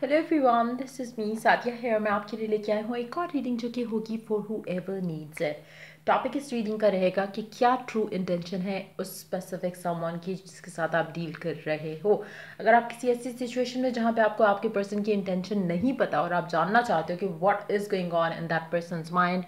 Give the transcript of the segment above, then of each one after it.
Hello everyone, this is me Sadia है और मैं आपके लिए लेके आई हूँ एक और रीडिंग जो कि होगी for who ever needs it. Topic इस रीडिंग का रहेगा कि क्या ट्रू इंटेंशन है उस स्पेसिफिक समवन की जिसके साथ आप डील कर रहे हो। अगर आप किसी ऐसी सिचुएशन में जहाँ पे आपको आपके पर्सन की इंटेंशन नहीं पता और आप जानना चाहते हो कि what is going on in that persons mind,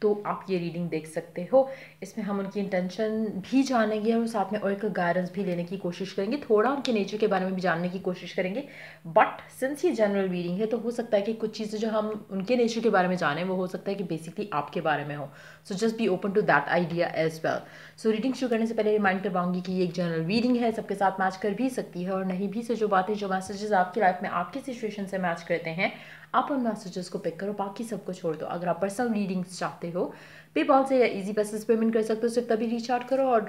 तो आप ये रीडिंग देख सकते हो। इसमें हम उनकी इंटेंशन भी जानेंगे और साथ में और एक गाइडेंस भी लेने की कोशिश करेंगे, थोड़ा उनके नेचर के बारे में भी जानने की कोशिश करेंगे। बट सिंस ये जनरल रीडिंग है तो हो सकता है कि कुछ चीज़ें जो हम उनके नेचर के बारे में जानें वो हो सकता है कि बेसिकली आपके बारे में हो। So just be open to that idea as well. So reading शुरू करने से पहले रिमाइंड करवाऊंगी कि ये एक जनरल रीडिंग है, सबके साथ मैच कर भी सकती है और नहीं भी। से जो बातें जो मैसेजेस आपकी लाइफ में आपकी सिचुएशन से मैच करते हैं, आप उन मैसेजेस को पिक करो, बाकी सबको छोड़ दो। अगर आप पर्सनल रीडिंग्स चाहते हो पेपॉल से या इजी पैसेज पेमेंट कर सकते हो, सिर्फ तभी रीच आउट करो। और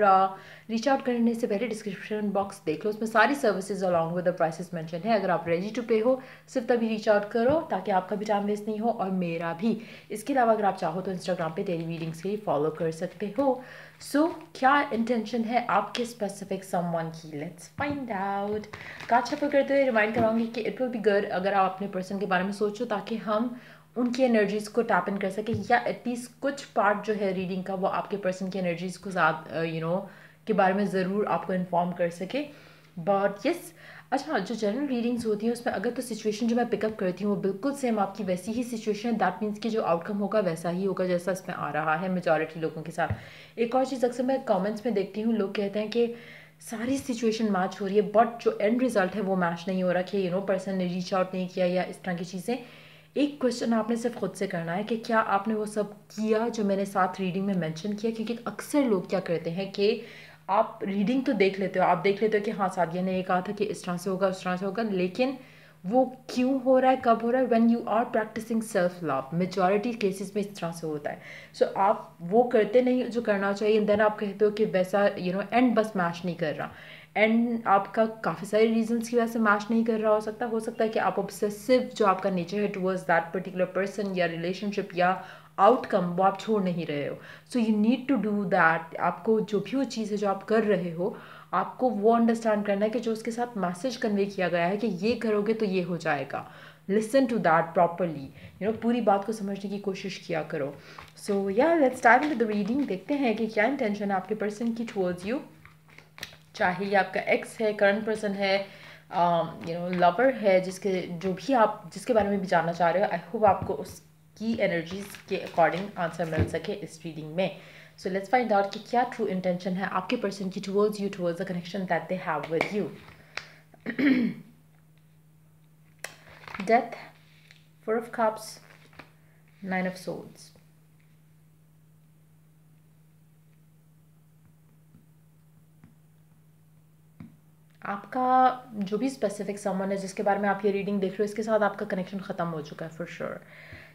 रीच आउट करने से पहले डिस्क्रिप्शन बॉक्स देख लो, उसमें सारी services along with the prices mention है। अगर आप रेडी टू पे हो सिर्फ तभी रीच आउट करो ताकि आपका भी टाइम वेस्ट नहीं हो और मेरा भी। इसके अलावा अगर आप चाहो तो इंस्टाग्राम पे डेली रीडिंग्स के लिए फॉलो कर सकते हो। सो क्या इंटेंशन है आपके स्पेसिफिक समवन की, let's find out. Card shuffle करते हुए रिमाइंड कराऊंगी कि इट विल बी गुड अगर आप अपने पर्सन के बारे में सोचो ताकि हम उनकी एनर्जीज को टैप इन कर सके, या एटलीस्ट कुछ पार्ट जो है रीडिंग का वो आपके पर्सन की एनर्जीज को ज़्यादा के बारे में ज़रूर आपको इन्फॉर्म कर सके। बट यस, अच्छा, जो जनरल रीडिंग्स होती हैं उसमें अगर तो सिचुएशन जो मैं पिकअप करती हूँ वो बिल्कुल सेम आपकी वैसी ही सिचुएशन है, दैट मीन्स कि जो आउटकम होगा वैसा ही होगा जैसा इसमें आ रहा है मेजॉरिटी लोगों के साथ। एक और चीज़ अक्सर मैं कमेंट्स में देखती हूँ, लोग कहते हैं कि सारी सिचुएशन मैच हो रही है बट जो एंड रिजल्ट है वो मैच नहीं हो रहा कि पर्सन ने रीच आउट नहीं किया या इस तरह की चीज़ें। एक क्वेश्चन आपने सिर्फ खुद से करना है कि क्या आपने वो सब किया जो मैंने साथ रीडिंग में मेंशन किया। क्योंकि अक्सर लोग क्या करते हैं कि आप रीडिंग तो देख लेते हो, आप देख लेते हो कि हाँ सादिया ने ये कहा था कि इस तरह से होगा उस तरह से होगा, लेकिन वो क्यों हो रहा है, कब हो रहा है, when you are practising self love, majority cases में इस तरह से होता है। सो आप वो करते नहीं जो करना चाहिए, देन आप कहते हो कि वैसा एंड बस मैच नहीं कर रहा। एंड आपका काफ़ी सारे रीजंस की वजह से मैच नहीं कर रहा हो सकता है कि आप ऑब्सेसिव जो आपका नेचर है टुवर्ड्स दैट पर्टिकुलर पर्सन या रिलेशनशिप या आउटकम वो आप छोड़ नहीं रहे हो। So you need to do that. आपको जो भी वो चीज़ है जो आप कर रहे हो, आपको वो अंडरस्टैंड करना है कि जो उसके साथ मैसेज कन्वे किया गया है कि ये करोगे तो ये हो जाएगा। लिसन टू दैट प्रॉपरली, पूरी बात को समझने की कोशिश किया करो। सो या let's dive into the reading. देखते हैं कि क्या इंटेंशन है आपके पर्सन की टुवर्ड्स यू। चाहे ये आपका एक्स है, करंट पर्सन है, लवर है, जिसके बारे में भी जानना चाह रहे हो। आई होप आपको उसकी एनर्जीज के अकॉर्डिंग आंसर मिल सके इस रीडिंग में। सो लेट्स फाइंड आउट कि क्या ट्रू इंटेंशन है आपके पर्सन की towards you, towards the connection that they have with you. Death, four of cups, nine of swords. आपका जो भी स्पेसिफिक समवन है जिसके बारे में आप ये रीडिंग देख रहे हो, इसके साथ आपका कनेक्शन ख़त्म हो चुका है फॉर श्योर।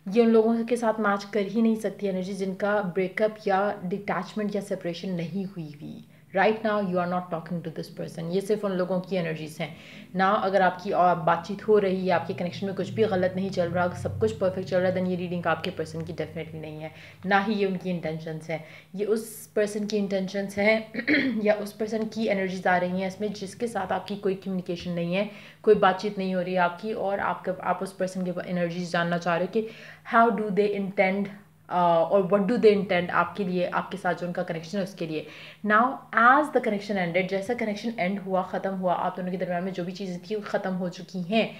ये उन लोगों के साथ मैच कर ही नहीं सकती एनर्जी जिनका ब्रेकअप या डिटैचमेंट या सेपरेशन नहीं हुई हुई। Right now you are not talking to this person. ये सिर्फ उन लोगों की एनर्जीज हैं ना। अगर आपकी बातचीत हो रही है, आपके कनेक्शन में कुछ भी गलत नहीं चल रहा, सब कुछ परफेक्ट चल रहा है, देन ये रीडिंग आपके पर्सन की डेफिनेटली नहीं है। ना ही ये उनकी इंटेंशंस हैं, ये उस पर्सन की इंटेंशंस हैं या उस पर्सन की एनर्जीज आ रही हैं इसमें जिसके साथ आपकी कोई कम्युनिकेशन नहीं है, कोई बातचीत नहीं हो रही है आपकी, और आप उस पर्सन के एनर्जीज जानना चाह रहे हो कि हाउ डू दे इंटेंड और व्हाट डू दे इंटेंड आपके लिए, आपके साथ जो उनका कनेक्शन है उसके लिए। Now as the connection ended, जैसा कनेक्शन एंड हुआ, ख़त्म हुआ, आप दोनों के दरम्यान में जो भी चीज़ें थी वो ख़त्म हो चुकी हैं,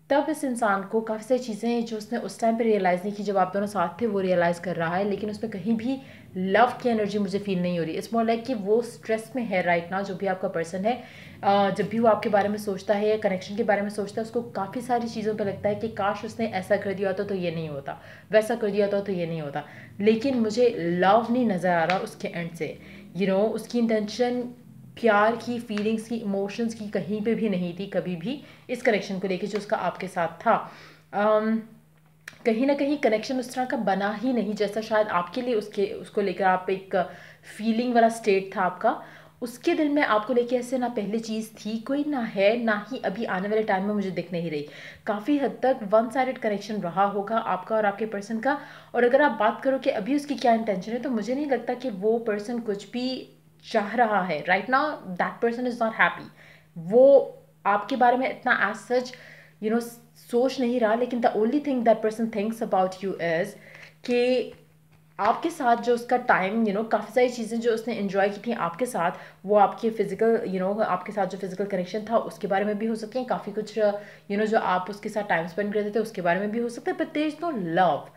तब इस इंसान को काफ़ी सारी चीज़ें जो उसने उस टाइम पे रियलाइज़ नहीं की जब आप दोनों साथ थे वो रियलाइज़ कर रहा है, लेकिन उसमें कहीं भी लव की एनर्जी मुझे फील नहीं हो रही। इट्स मोर लाइक कि वो स्ट्रेस में है राइट नाउ। जो भी आपका पर्सन है, जब भी वो आपके बारे में सोचता है या कनेक्शन के बारे में सोचता है, उसको काफ़ी सारी चीज़ों पर लगता है कि काश उसने ऐसा कर दिया होता तो ये नहीं होता, वैसा कर दिया होता तो ये नहीं होता, लेकिन मुझे लव नहीं नज़र आ रहा उसके एंड से। उसकी इंटेंशन प्यार की, फीलिंग्स की, इमोशंस की कहीं पे भी नहीं थी कभी भी इस कनेक्शन को लेके जो उसका आपके साथ था। कहीं ना कहीं कनेक्शन उस तरह का बना ही नहीं जैसा शायद आपके लिए उसको लेकर आप एक फीलिंग वाला स्टेट था आपका। उसके दिल में आपको लेके ऐसे ना पहले चीज़ थी कोई, ना है, ना ही अभी आने वाले टाइम में मुझे दिख नहीं रही। काफ़ी हद तक वन साइडेड कनेक्शन रहा होगा आपका और आपके पर्सन का। और अगर आप बात करो कि अभी उसकी क्या इंटेंशन है, तो मुझे नहीं लगता कि वो पर्सन कुछ भी चाह रहा है right now. That person is not happy. वो आपके बारे में इतना एज सच सोच नहीं रहा, लेकिन the only thing that person thinks about you is कि आपके साथ जो उसका टाइम काफ़ी सारी चीज़ें जो उसने इन्जॉय की थी आपके साथ, वो आपके फिजिकल आपके साथ जो फिजिकल कनेक्शन था उसके बारे में भी हो सकते हैं, काफ़ी कुछ जो आप उसके साथ टाइम स्पेंड करते थे उसके बारे में भी हो सकता है, but there is no love.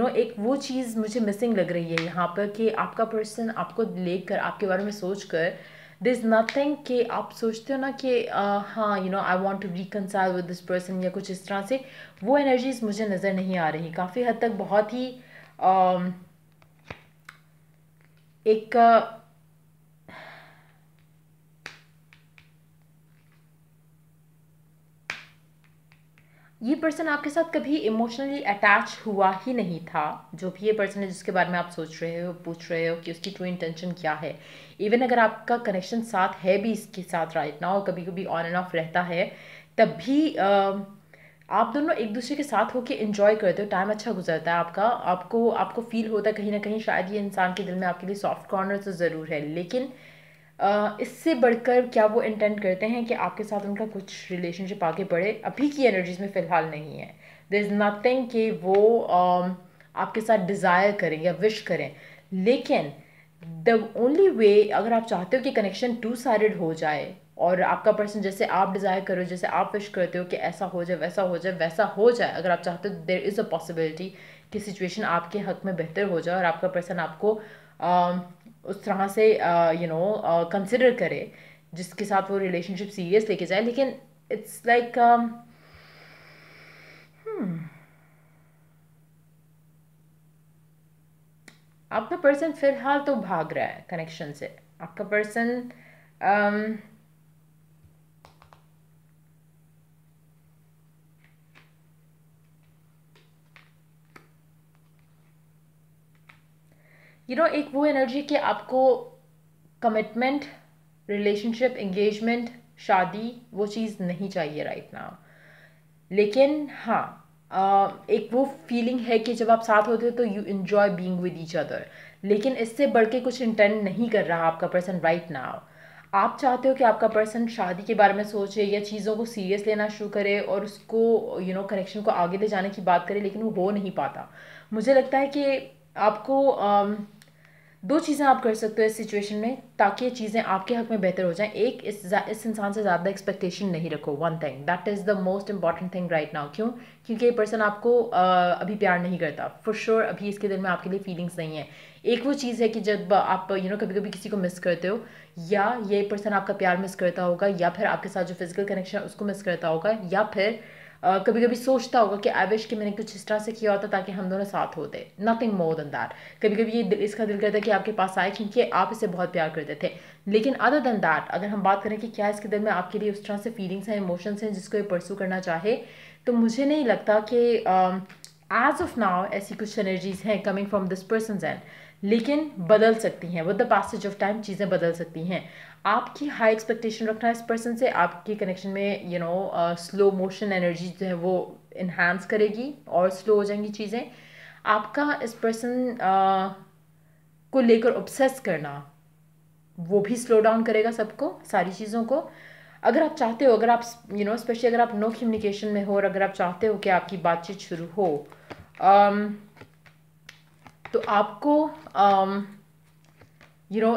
एक वो चीज़ मुझे मिसिंग लग रही है यहाँ पर कि आपका पर्सन आपको लेकर, आपके बारे में सोच कर, देर इज़ नथिंग कि आप सोचते हो ना कि हाँ I want to reconcile with this person या कुछ इस तरह से, वो एनर्जीज मुझे नज़र नहीं आ रही। काफ़ी हद तक बहुत ही एक ये पर्सन आपके साथ कभी इमोशनली अटैच हुआ ही नहीं था। जो भी ये पर्सन है जिसके बारे में आप सोच रहे हो, पूछ रहे हो कि उसकी ट्रू इंटेंशन क्या है, इवन अगर आपका कनेक्शन साथ है भी इसके साथ राइट नाउ, कभी कभी ऑन एंड ऑफ रहता है, तब भी आप दोनों एक दूसरे के साथ होके एंजॉय करते हो, टाइम अच्छा गुजरता है आपका, आपको आपको फील होता है कहीं ना कहीं शायद ये इंसान के दिल में आपके लिए सॉफ्ट कॉर्नर तो ज़रूर है, लेकिन इससे बढ़कर क्या वो इंटेंट करते हैं कि आपके साथ उनका कुछ रिलेशनशिप आगे बढ़े, अभी की एनर्जीज में फ़िलहाल नहीं है। देयर इज़ नथिंग कि वो आपके साथ डिज़ायर करें या विश करें, लेकिन द ओनली वे, अगर आप चाहते हो कि कनेक्शन टू साइडेड हो जाए और आपका पर्सन जैसे आप डिज़ायर करो, जैसे आप विश करते हो कि ऐसा हो जाए, वैसा हो जाए, वैसा हो जाए, अगर आप चाहते हो, देयर इज़ अ पॉसिबिलिटी कि सिचुएशन आपके हक में बेहतर हो जाए और आपका पर्सन आपको उस तरह से कंसिडर करे जिसके साथ वो रिलेशनशिप सीरियस लेके जाए, लेकिन इट्स लाइक आपका पर्सन फिलहाल तो भाग रहा है कनेक्शन से। आपका पर्सन एक वो एनर्जी कि आपको कमिटमेंट, रिलेशनशिप, एंगेजमेंट, शादी, वो चीज़ नहीं चाहिए राइट नाउ, लेकिन हाँ एक वो फीलिंग है कि जब आप साथ होते हो तो you enjoy being with each other, लेकिन इससे बढ़ के कुछ इंटेंट नहीं कर रहा आपका पर्सन राइट नाउ। आप चाहते हो कि आपका पर्सन शादी के बारे में सोचे या चीज़ों को सीरियस लेना शुरू करे और उसको कनेक्शन को आगे ले जाने की बात करे, लेकिन वो हो नहीं पाता। मुझे लगता है कि आपको दो चीज़ें आप कर सकते हो इस सिचुएशन में ताकि ये चीज़ें आपके हक में बेहतर हो जाएं। एक, इस इंसान से ज़्यादा एक्सपेक्टेशन नहीं रखो। One thing that is the most important thing right now. क्यों? क्योंकि ये पर्सन आपको अभी प्यार नहीं करता फॉर श्योर। अभी इसके दिल में आपके लिए फीलिंग्स नहीं है। एक वो चीज़ है कि जब आप कभी कभी किसी को मिस करते हो, या ये पर्सन आपका प्यार मिस करता होगा, या फिर आपके साथ जो फिजिकल कनेक्शन है उसको मिस करता होगा, या फिर कभी कभी सोचता होगा कि आई विश कि मैंने कुछ इस तरह से किया होता ताकि हम दोनों साथ होते। Nothing more than that. कभी कभी ये इसका दिल करता है कि आपके पास आए क्योंकि आप इसे बहुत प्यार करते थे, लेकिन अदर देन दैट अगर हम बात करें कि क्या इसके दिल में आपके लिए उस तरह से फीलिंग्स हैं, इमोशंस हैं जिसको ये परस्यू करना चाहे, तो मुझे नहीं लगता कि एज ऑफ नाउ ऐसी कुछ एनर्जीज हैं coming from this person end, लेकिन बदल सकती हैं with the passage of time, चीज़ें बदल सकती हैं। आपकी हाई एक्सपेक्टेशन रखना इस पर्सन से आपकी कनेक्शन में स्लो मोशन एनर्जी जो है वो इन्हांस करेगी और स्लो हो जाएंगी चीज़ें। आपका इस पर्सन को लेकर ऑब्सेस करना वो भी स्लो डाउन करेगा सबको, सारी चीज़ों को। अगर आप चाहते हो, अगर आप स्पेशली अगर आप नो कम्युनिकेशन में हो और अगर आप चाहते हो कि आपकी बातचीत शुरू हो, तो आपको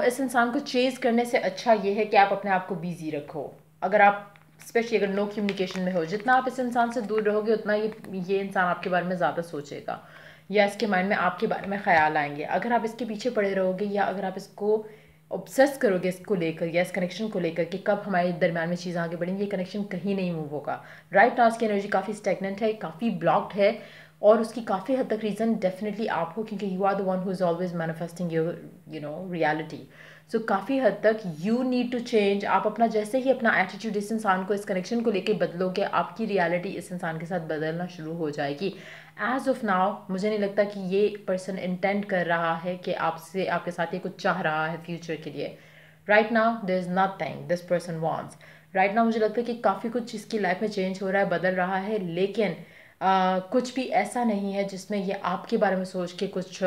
इस इंसान को चेज करने से अच्छा ये है कि आप अपने आप को बिजी रखो। अगर आप स्पेशली अगर नो कम्युनिकेशन में हो, जितना आप इस इंसान से दूर रहोगे उतना ये इंसान आपके बारे में ज़्यादा सोचेगा या इसके माइंड में आपके बारे में ख्याल आएंगे। अगर आप इसके पीछे पड़े रहोगे या अगर आप इसको ऑब्सेस करोगे इसको लेकर या इस कनेक्शन को लेकर कि कब हमारे दरम्यान में चीज़ आगे बढ़ेंगी, ये कनेक्शन कहीं नहीं मूव होगा। राइट नाउ इसकी एनर्जी काफ़ी स्टेगनेंट है, काफ़ी ब्लॉक्ड है, और उसकी काफ़ी हद तक रीज़न डेफिनेटली आप हो, क्योंकि you are the one who is always manifesting your reality. So काफ़ी हद तक यू नीड टू चेंज। आप अपना जैसे ही अपना एटीट्यूड इस इंसान को, इस कनेक्शन को लेके बदलोगे, आपकी रियलिटी इस इंसान के साथ बदलना शुरू हो जाएगी। एज ऑफ नाउ मुझे नहीं लगता कि ये पर्सन इंटेंड कर रहा है कि आपसे, आपके साथ ये कुछ चाह रहा है फ्यूचर के लिए। Right now there is nothing this person wants. Right now मुझे लगता है कि काफ़ी कुछ इसकी लाइफ में चेंज हो रहा है, बदल रहा है, लेकिन कुछ भी ऐसा नहीं है जिसमें ये आपके बारे में सोच के कुछ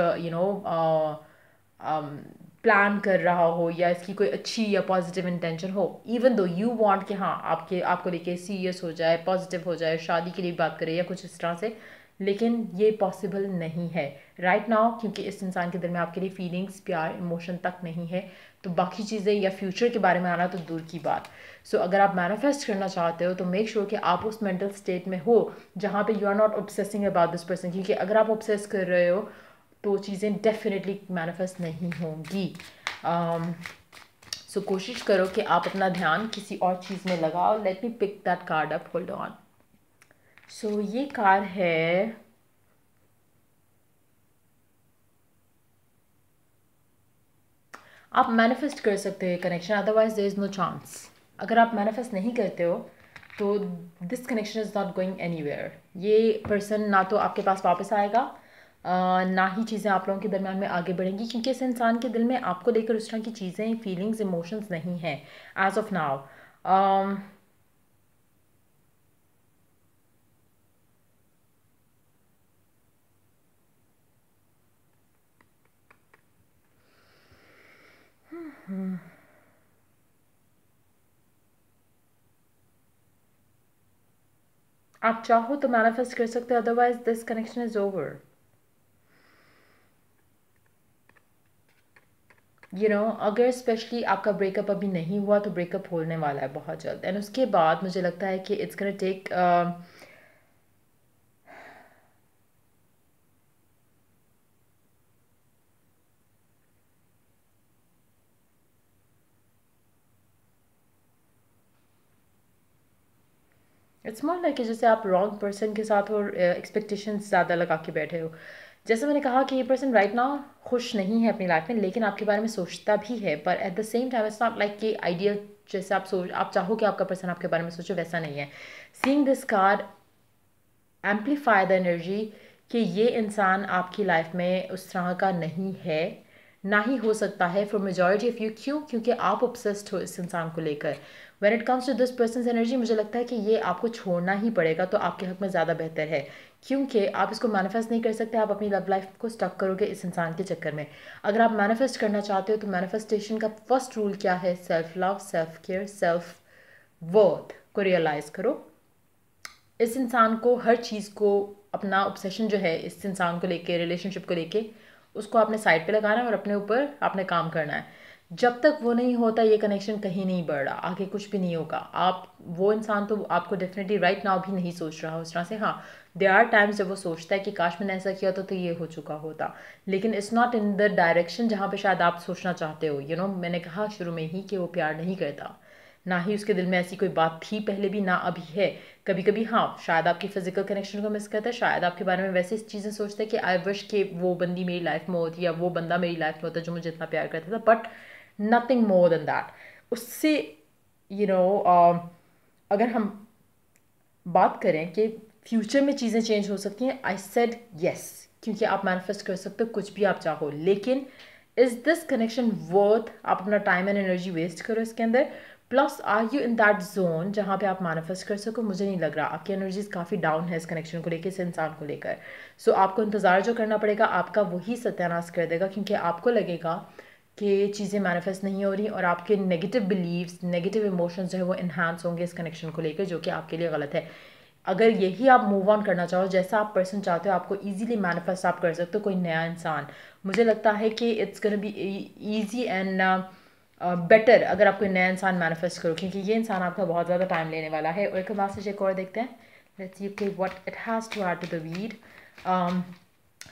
प्लान कर रहा हो या इसकी कोई अच्छी या पॉजिटिव इंटेंशन हो, इवन दो यू वांट कि हाँ आपको लेके सीरियस हो जाए, पॉजिटिव हो जाए, शादी के लिए बात करे या कुछ इस तरह से, लेकिन ये पॉसिबल नहीं है राइट नाउ, क्योंकि इस इंसान के दिल में आपके लिए फीलिंग्स, प्यार, इमोशन तक नहीं है। तो बाकी चीज़ें या फ्यूचर के बारे में आना तो दूर की बात। सो अगर आप मैनिफेस्ट करना चाहते हो तो मेक श्योर कि आप उस मेंटल स्टेट में हो जहाँ पे you are not obsessing about this person, क्योंकि अगर आप ऑब्सेस कर रहे हो तो चीज़ें डेफिनेटली मैनिफेस्ट नहीं होंगी। सो कोशिश करो कि आप अपना ध्यान किसी और चीज़ में लगाओ। Let me pick that card up, hold on. So ये कार्ड है आप मैनिफेस्ट कर सकते हो ये connection, otherwise there is no chance. अगर आप मैनिफेस्ट नहीं करते हो तो this connection is not going anywhere. ये पर्सन ना तो आपके पास वापस आएगा, ना ही चीज़ें आप लोगों के दरम्यान में आगे बढ़ेंगी, क्योंकि इस इंसान के दिल में आपको लेकर उस तरह की चीज़ें, फीलिंग्स, इमोशंस नहीं है एज ऑफ नाउ। आप चाहो तो मैनिफेस्ट कर सकते हो, otherwise this connection is over. अगर स्पेशली आपका ब्रेकअप अभी नहीं हुआ तो ब्रेकअप होने वाला है बहुत जल्द, एंड उसके बाद मुझे लगता है कि it's gonna take it's more like जैसे आप रॉन्ग पर्सन के साथ और एक्सपेक्टेशंस ज़्यादा लगा के बैठे हो। जैसे मैंने कहा कि ये पर्सन राइट नाउ खुश नहीं है अपनी लाइफ में, लेकिन आपके बारे में सोचता भी है, पर at the same time it's not like कि आइडियल जैसे आप चाहो कि आपका पर्सन आपके बारे में सोचो, वैसा नहीं है। Seeing this card amplify the energy कि ये इंसान आपकी लाइफ में उस तरह का नहीं है, ना ही हो सकता है फॉर मेजॉरिटी ऑफ यू। क्यों? क्योंकि आप ऑब्सेस्ड हो इस इंसान को लेकर। When it comes to this person energy, मुझे लगता है कि ये आपको छोड़ना ही पड़ेगा, तो आपके हक में ज़्यादा बेहतर है, क्योंकि आप इसको मैनिफेस्ट नहीं कर सकते। आप अपनी लव लाइफ को स्टक करोगे इस इंसान के चक्कर में। अगर आप मैनिफेस्ट करना चाहते हो तो मैनिफेस्टेशन का फर्स्ट रूल क्या है? Self love, self care, self worth को रियलाइज़ करो। इस इंसान को, हर चीज़ को, अपना ऑब्सेशन जो है इस इंसान को लेके, रिलेशनशिप को लेके, उसको आपने साइड पे लगाना है और अपने ऊपर आपने काम करना है। जब तक वो नहीं होता ये कनेक्शन कहीं नहीं बढ़ रहा, आगे कुछ भी नहीं होगा। आप वो इंसान तो आपको डेफिनेटली राइट नाउ भी नहीं सोच रहा उस तरह से। हाँ, देयर आर टाइम्स जब वो सोचता है कि काश मैंने ऐसा किया तो ये हो चुका होता, लेकिन it's not in the direction जहाँ पे शायद आप सोचना चाहते हो। मैंने कहा शुरू में ही कि वो प्यार नहीं करता, ना ही उसके दिल में ऐसी कोई बात थी पहले भी, ना अभी है। कभी कभी हाँ, शायद आपकी फिजिकल कनेक्शन को मिस करता है, शायद आपके बारे में वैसे चीज़ें सोचता है कि आई विश कि वो बंदी मेरी लाइफ में होती या वो बंदा मेरी लाइफ में होता जो मुझे इतना प्यार करता था, but nothing more than that. उससे यू नो अगर हम बात करें कि फ्यूचर में चीज़ें चेंज हो सकती हैं, आई सेड यस, क्योंकि आप मैनिफेस्ट कर सकते हो कुछ भी आप चाहो, लेकिन इज दिस कनेक्शन वर्थ आप अपना टाइम एंड एनर्जी वेस्ट करो इसके अंदर? Plus are you in that zone जहाँ पे आप मैनिफेस्ट कर सको? मुझे नहीं लग रहा। आपकी एनर्जीज काफ़ी डाउन है इस कनेक्शन को लेकर, इस इंसान को लेकर। सो आपको इंतज़ार जो करना पड़ेगा आपका वही सत्यानाश कर देगा, क्योंकि आपको लगेगा कि चीज़ें मैनिफेस्ट नहीं हो रही और आपके नेगेटिव बिलीव्स, नेगेटिव इमोशंस जो है वो इन्हांस होंगे इस कनेक्शन को लेकर, जो कि आपके लिए गलत है। अगर यही आप मूव ऑन करना चाहो, जैसा आप पर्सन चाहते हो, आपको इजीली मैनिफेस्ट आप कर सकते हो कोई नया इंसान। मुझे लगता है कि it's gonna be easy and better अगर आप कोई नया इंसान मैनिफेस्ट करो, क्योंकि ये इंसान आपका बहुत ज़्यादा टाइम लेने वाला है। और एक मैसेज एक और देखते हैं, let's see okay what it has to add to the read.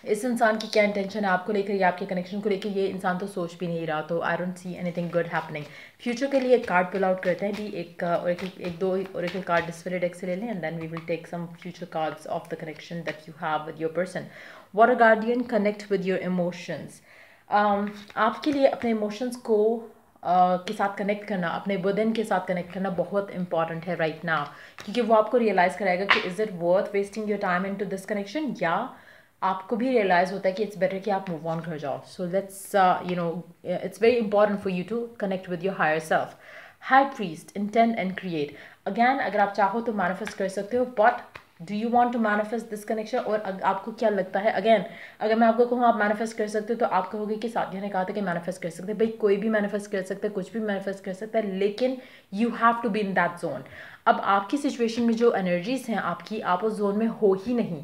इस इंसान की क्या इंटेंशन है आपको लेकर या आपके कनेक्शन को लेकर? ये इंसान तो सोच भी नहीं रहा, तो I don't see anything good happening. Future के लिए एक कार्ड पुल आउट करते हैं भी, एक दो ओरेकल कार्ड डिस्प्ले डेक से ले लें, and then we will take some future cards of the connection that you have with your person. What a guardian, connect with your emotions. आपके लिए अपने इमोशंस को के साथ कनेक्ट करना, अपने बदन के साथ कनेक्ट करना बहुत इंपॉर्टेंट है राइट नाउ, क्योंकि वो आपको रियलाइज़ कराएगा कि is it worth wasting your time in to this connection, या आपको भी रियलाइज़ होता है कि इट्स बेटर कि आप मूव ऑन कर जाओ। So let's it's very important for you to connect with your higher self. High priest, intend and create. Again अगर आप चाहो तो मैनिफेस्ट कर सकते हो, but do you want to manifest this connection? और आपको क्या लगता है? अगेन, अगर मैं आपको कहूँ आप मैनिफेस्ट कर सकते हो, तो आप कहोगे कि साथिया ने कहा था कि मैनिफेस्ट कर सकते हैं। भाई कोई भी मैनिफेस्ट कर सकता है, कुछ भी मैनिफेस्ट कर सकता है, लेकिन you have to be in that zone. अब आपकी सिचुएशन में जो एनर्जीज हैं आपकी, आप उस जोन में हो ही नहीं।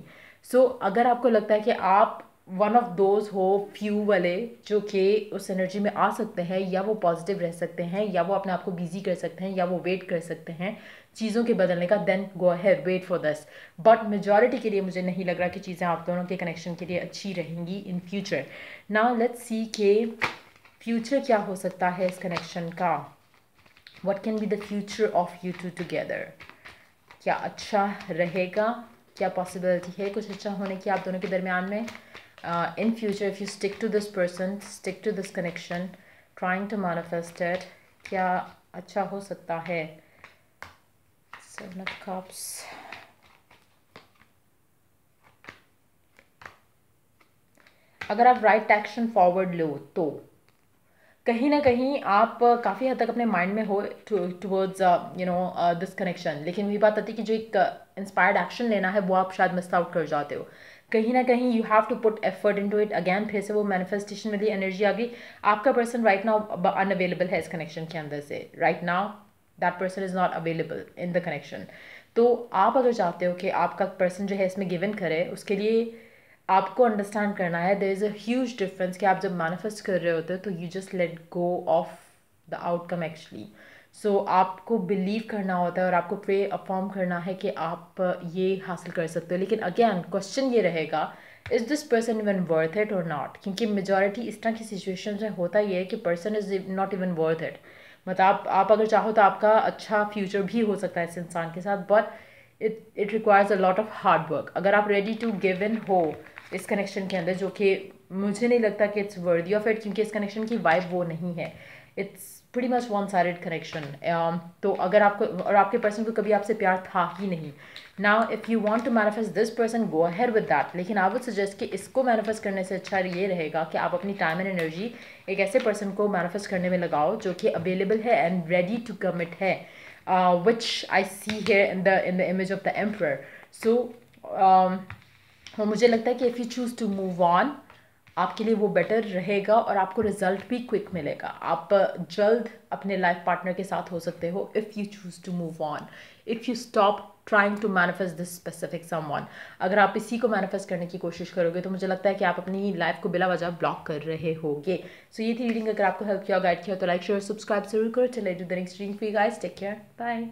सो अगर आपको लगता है कि आप वन ऑफ दोज हो फ्यू वाले जो कि उस एनर्जी में आ सकते हैं, या वो पॉजिटिव रह सकते हैं, या वो अपने आप को बिजी कर सकते हैं, या वो वेट कर सकते हैं चीज़ों के बदलने का, then go ahead, wait for this. But majority के लिए मुझे नहीं लग रहा कि चीज़ें आप दोनों के कनेक्शन के लिए अच्छी रहेंगी in future. Now let's see के फ्यूचर क्या हो सकता है इस कनेक्शन का। What can be the future of you to together? क्या अच्छा रहेगा? क्या पॉसिबिलिटी है कुछ अच्छा होने की आप दोनों के दरमियान में in future? If you stick to this person, stick to this connection, trying to manifest it, क्या अच्छा हो सकता है? Seven of Cups. अगर आप राइट एक्शन फॉरवर्ड लो तो कहीं ना कहीं आप काफ़ी हद तक अपने माइंड में हो टुवर्ड्स दिस कनेक्शन, लेकिन वही बात आती है कि जो एक इंस्पायर्ड एक्शन लेना है वो आप शायद मिस आउट कर जाते हो। कहीं ना कहीं you have to put effort into it. Again फिर से वो मैनिफेस्टेशन वाली एनर्जी आ गई। आपका पर्सन राइट नाउ अनअवेलेबल है इस कनेक्शन के अंदर से। Right now that person is not available in the connection. तो आप अगर चाहते हो कि आपका पर्सन जो है इसमें गिव इन करे, उसके लिए आपको अंडरस्टैंड करना है there is a huge difference कि आप जब मैनिफेस्ट कर रहे होते हो तो you just let go of the outcome actually. So आपको बिलीव करना होता है और आपको प्रे अफर्म करना है कि आप ये हासिल कर सकते हो। लेकिन अगेन क्वेश्चन ये रहेगा, is this person even worth it और नॉट? क्योंकि मेजॉरिटी इस तरह की सिचुएशन में होता ही है कि person is not even worth it. मतलब आप अगर चाहो तो आपका अच्छा फ्यूचर भी हो सकता है इस इंसान के साथ, but it requires a lot of hard work. अगर आप रेडी टू गिव इन हो इस कनेक्शन के अंदर, जो कि मुझे नहीं लगता कि इट्स वर्दी ऑफ इट, क्योंकि इस कनेक्शन की वाइब वो नहीं है। It's pretty much one sided connection. तो अगर आपको और आपके पर्सन को कभी आपसे प्यार था ही नहीं, now if you want to manifest this person, go ahead with that. लेकिन आई वुड सजेस्ट कि इसको मैनिफेस्ट करने से अच्छा ये रहेगा कि आप अपनी टाइम एंड एनर्जी एक ऐसे पर्सन को मैनिफेस्ट करने में लगाओ जो कि अवेलेबल है एंड रेडी टू कमिट है, which I see here in the image of the emperor. So और मुझे लगता है कि if you choose to move on, आपके लिए वो बेटर रहेगा और आपको रिजल्ट भी क्विक मिलेगा। आप जल्द अपने लाइफ पार्टनर के साथ हो सकते हो if you choose to move on, if you stop trying to manifest this specific someone. अगर आप इसी को मैनिफेस्ट करने की कोशिश करोगे तो मुझे लगता है कि आप अपनी लाइफ को बिला वजह ब्लॉक कर रहे होगे। सो ये थी रीडिंग। अगर आपको हेल्प किया, गाइड किया तो लाइक शेयर सब्सक्राइब जरूर करो। चलिए do the next reading for you guys. Take care, bye.